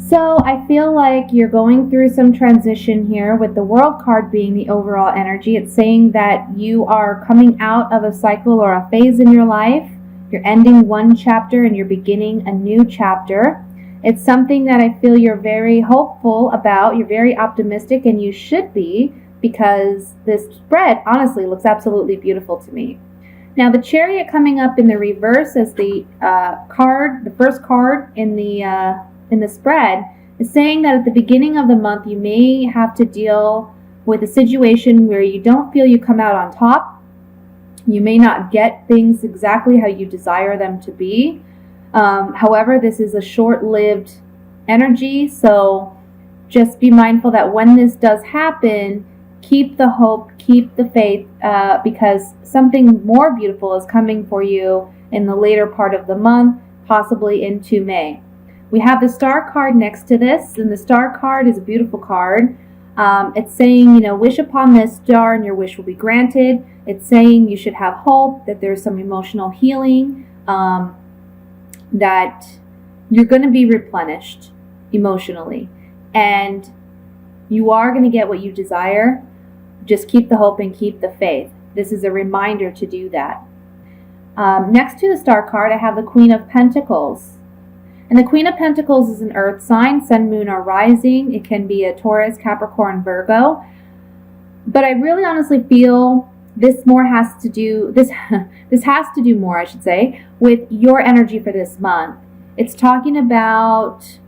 So I feel like you're going through some transition here with the World card being the overall energy. It's saying that you are coming out of a cycle or a phase in your life. You're ending one chapter and you're beginning a new chapter. It's something that I feel you're very hopeful about. You're very optimistic, and you should be, because this spread honestly looks absolutely beautiful to me. Now, the Chariot coming up in the reverse as the card, the first card in the spread, is saying that at the beginning of the month you may have to deal with a situation where you don't feel you come out on top. You may not get things exactly how you desire them to be. However, this is a short-lived energy, so just be mindful that when this does happen, keep the hope, keep the faith, because something more beautiful is coming for you in the later part of the month, possibly into May. We have the Star card next to this, and the Star card is a beautiful card. It's saying, wish upon this star and your wish will be granted. It's saying you should have hope, that there's some emotional healing, that you're going to be replenished emotionally, and you are going to get what you desire. Just keep the hope and keep the faith. This is a reminder to do that. Next to the Star card, I have the Queen of Pentacles. And the Queen of Pentacles is an earth sign, sun, moon, or rising. It can be a Taurus, Capricorn, Virgo. But I really honestly feel this has to do more, I should say, with your energy for this month. It's talking about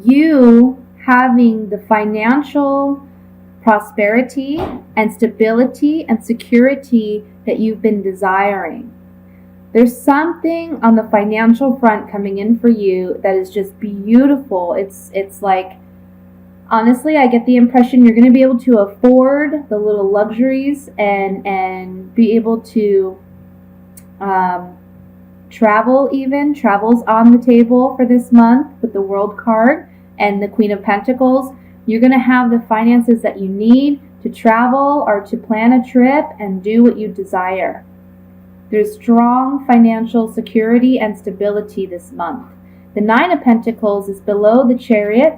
you having the financial prosperity and stability and security that you've been desiring. There's something on the financial front coming in for you that is just beautiful. It's like, honestly, I get the impression you're going to be able to afford the little luxuries and be able to travel even. Travel's on the table for this month with the World card and the Queen of Pentacles. You're going to have the finances that you need to travel or to plan a trip and do what you desire. There's strong financial security and stability this month. The Nine of Pentacles is below the Chariot.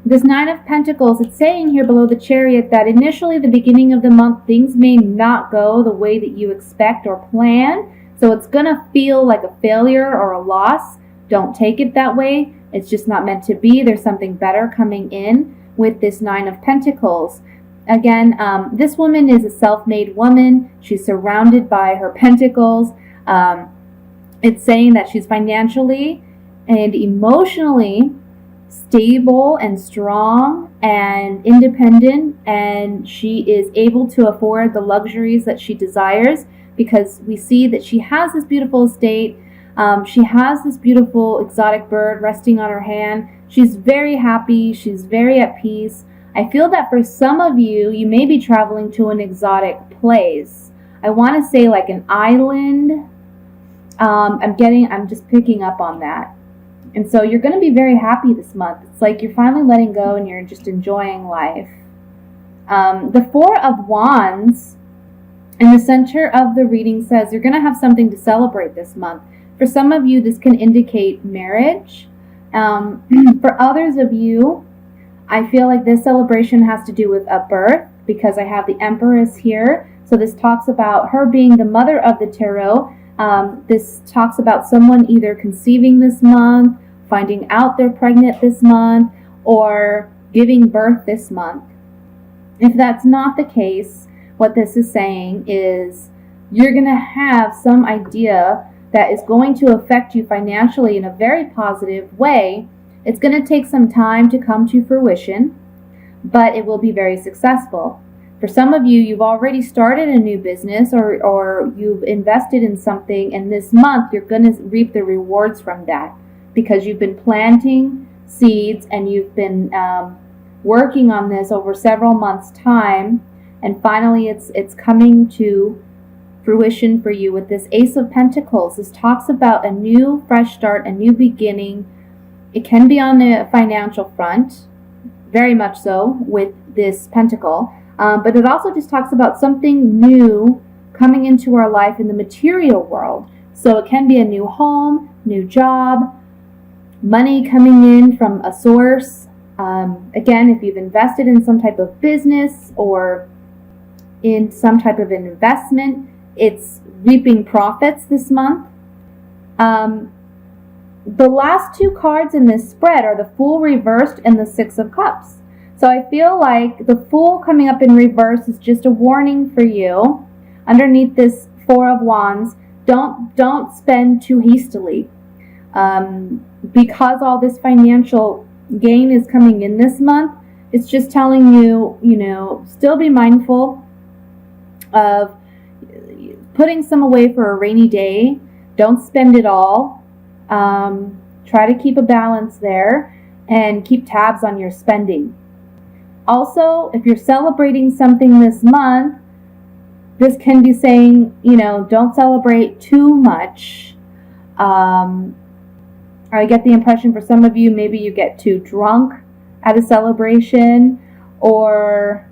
This Nine of Pentacles, it's saying here below the Chariot that initially, the beginning of the month, things may not go the way that you expect or plan. So it's going to feel like a failure or a loss. Don't take it that way. It's just not meant to be. There's something better coming in with this Nine of Pentacles. Again, this woman is a self-made woman. She's surrounded by her pentacles. It's saying that she's financially and emotionally stable and strong and independent, and she is able to afford the luxuries that she desires, because we see that she has this beautiful estate. She has this beautiful exotic bird resting on her hand. She's very happy. She's very at peace. I feel that for some of you, you may be traveling to an exotic place. I want to say like an island. I'm just picking up on that. And so you're going to be very happy this month. It's like you're finally letting go and you're just enjoying life. The Four of Wands in the center of the reading says you're going to have something to celebrate this month. For some of you, this can indicate marriage. For others of you, I feel like this celebration has to do with a birth, because I have the Empress here. So this talks about her being the mother of the tarot. This talks about someone either conceiving this month, finding out they're pregnant this month, or giving birth this month. If that's not the case, what this is saying is you're going to have some idea that is going to affect you financially in a very positive way. It's going to take some time to come to fruition, but it will be very successful. For some of you, you've already started a new business or you've invested in something, and this month you're going to reap the rewards from that, because you've been planting seeds and you've been working on this over several months' time, and finally it's coming to fruition for you with this Ace of Pentacles. This talks about a new, fresh start, a new beginning. It can be on the financial front, very much so, with this pentacle. But it also just talks about something new coming into our life in the material world. So it can be a new home, new job, money coming in from a source. Again, if you've invested in some type of business or in some type of investment, it's reaping profits this month. The last two cards in this spread are the Fool reversed and the Six of Cups. So I feel like the Fool coming up in reverse is just a warning for you. Underneath this Four of Wands, don't spend too hastily. Because all this financial gain is coming in this month, it's just telling you, still be mindful of putting some away for a rainy day. Don't spend it all. Try to keep a balance there and keep tabs on your spending. Also, if you're celebrating something this month, this can be saying, don't celebrate too much. I get the impression for some of you, maybe you get too drunk at a celebration, or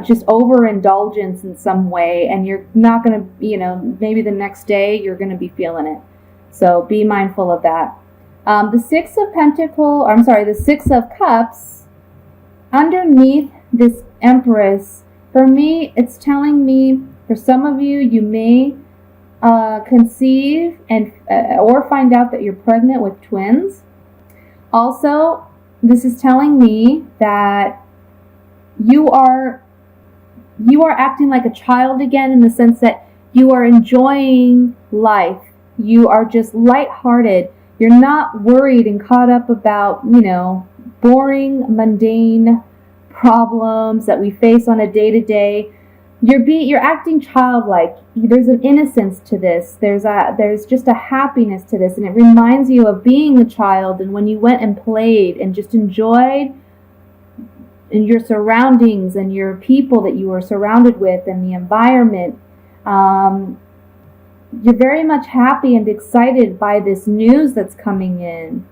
just overindulgence in some way, and you're not going to, maybe the next day you're going to be feeling it. So be mindful of that. The Six of Cups, underneath this Empress, for me, it's telling me, for some of you, you may conceive and or find out that you're pregnant with twins. Also, this is telling me that you are acting like a child again, in the sense that you are enjoying life. You are just lighthearted. You're not worried and caught up about, boring, mundane problems that we face on a day-to-day. You're acting childlike. There's an innocence to this. There's just a happiness to this, and it reminds you of being a child and when you went and played and just enjoyed in your surroundings and your people that you were surrounded with and the environment. You're very much happy and excited by this news that's coming in.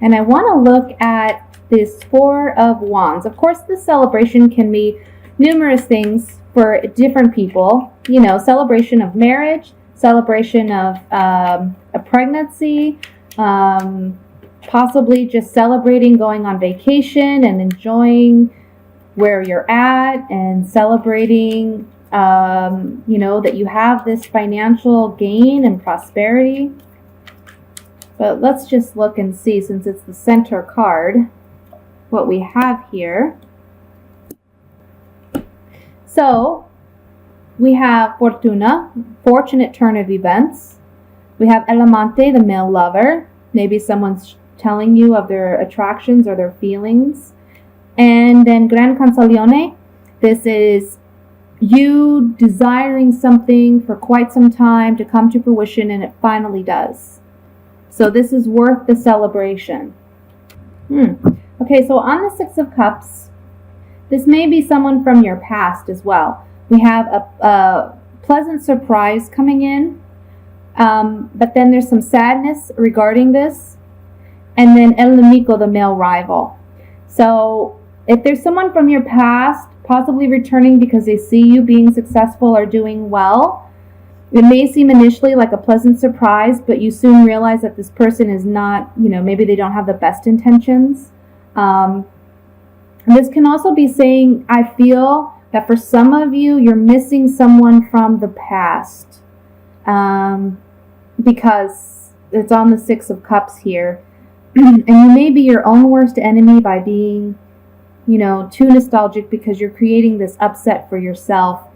And I want to look at this Four of Wands. Of course, this celebration can be numerous things for different people. Celebration of marriage, celebration of a pregnancy, possibly just celebrating going on vacation and enjoying where you're at, and celebrating that you have this financial gain and prosperity. But let's just look and see, since it's the center card, what we have here. So we have Fortuna, fortunate turn of events. We have El Amante, the male lover. Maybe someone's telling you of their attractions or their feelings. And then Gran Canzoniere, this is you desiring something for quite some time to come to fruition, and it finally does. So this is worth the celebration. Okay, so on the Six of Cups, this may be someone from your past as well. We have a pleasant surprise coming in, but then there's some sadness regarding this. And then El Enemigo, the male rival. So if there's someone from your past, possibly returning because they see you being successful or doing well, it may seem initially like a pleasant surprise, but you soon realize that this person is not, maybe they don't have the best intentions. And this can also be saying, I feel that for some of you, you're missing someone from the past, because it's on the Six of Cups here. And you may be your own worst enemy by being, too nostalgic, because you're creating this upset for yourself.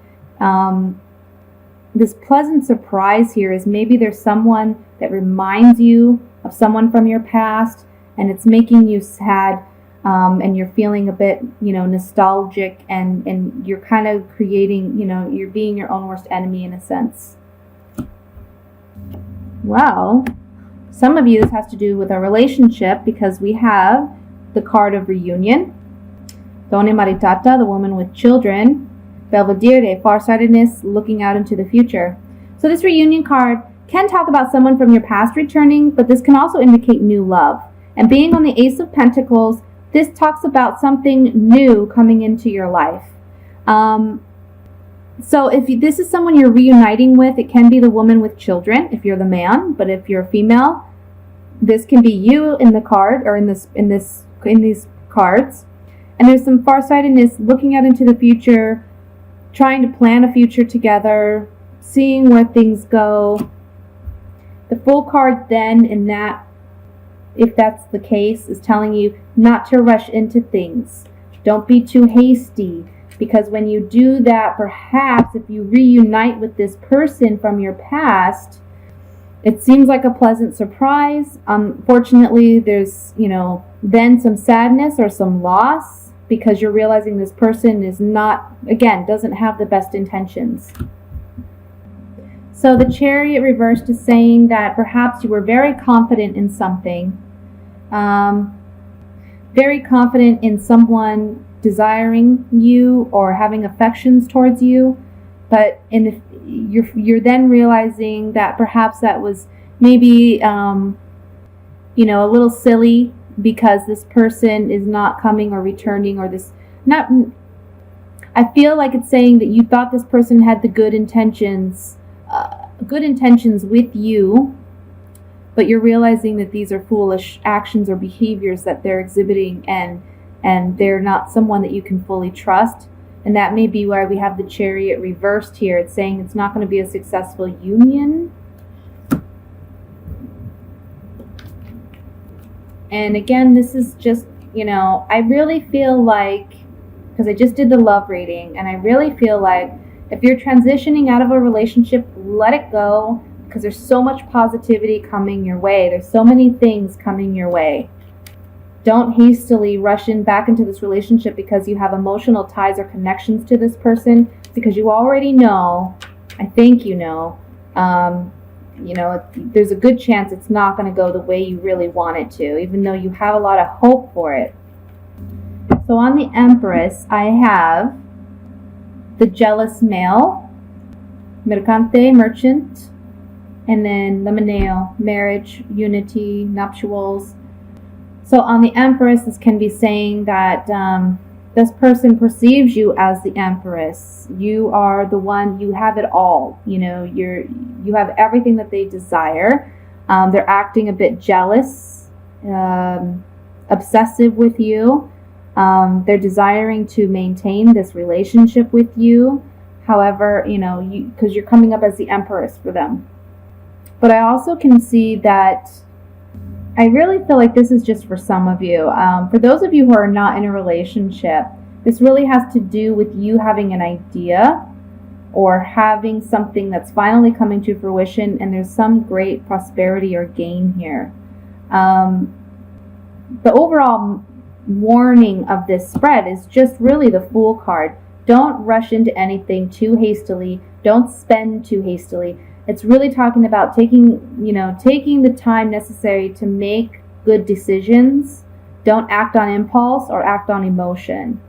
This pleasant surprise here is maybe there's someone that reminds you of someone from your past, and it's making you sad, and you're feeling a bit, nostalgic, and you're kind of creating, you're being your own worst enemy in a sense. Well, some of you, this has to do with a relationship, because we have the card of reunion. Donna Maritata, the woman with children. Belvedere, farsightedness, looking out into the future. So this reunion card can talk about someone from your past returning, but this can also indicate new love. And being on the Ace of Pentacles, this talks about something new coming into your life. So if this is someone you're reuniting with, it can be the woman with children if you're the man, but if you're a female, This can be you in the card or in these cards. And there's some farsightedness, looking out into the future, trying to plan a future together, seeing where things go. The Fool card then, in that, if that's the case, is telling you not to rush into things. Don't be too hasty, because when you do that, perhaps if you reunite with this person from your past, it seems like a pleasant surprise. Unfortunately, there's, then some sadness or some loss, because you're realizing this person is not, again, doesn't have the best intentions. So the Chariot reversed is saying that perhaps you were very confident in something, very confident in someone desiring you or having affections towards you, but you're then realizing that perhaps that was maybe a little silly, because this person is not coming or returning, or this not. I feel like it's saying that you thought this person had the good intentions with you, but you're realizing that these are foolish actions or behaviors that they're exhibiting, and they're not someone that you can fully trust. And that may be why we have the Chariot reversed here. It's saying it's not going to be a successful union. And again, this is just, I really feel like, because I just did the love reading, and I really feel like if you're transitioning out of a relationship, let it go, because there's so much positivity coming your way. There's so many things coming your way. Don't hastily rush back into this relationship because you have emotional ties or connections to this person, because you already know, I think there's a good chance it's not going to go the way you really want it to, even though you have a lot of hope for it. So on the Empress, I have the Jealous Male, Mercante, Merchant, and then Lemoneo, Marriage, Unity, Nuptials. So on the Empress, this can be saying that this person perceives you as the Empress. You are the one, you have it all. You have everything that they desire. They're acting a bit jealous, obsessive with you. They're desiring to maintain this relationship with you. However, because you're coming up as the Empress for them. But I also can see that I really feel like this is just for some of you. For those of you who are not in a relationship, this really has to do with you having an idea or having something that's finally coming to fruition, and there's some great prosperity or gain here. The overall warning of this spread is just really the Fool card. Don't rush into anything too hastily. Don't spend too hastily. It's really talking about taking the time necessary to make good decisions. Don't act on impulse or act on emotion.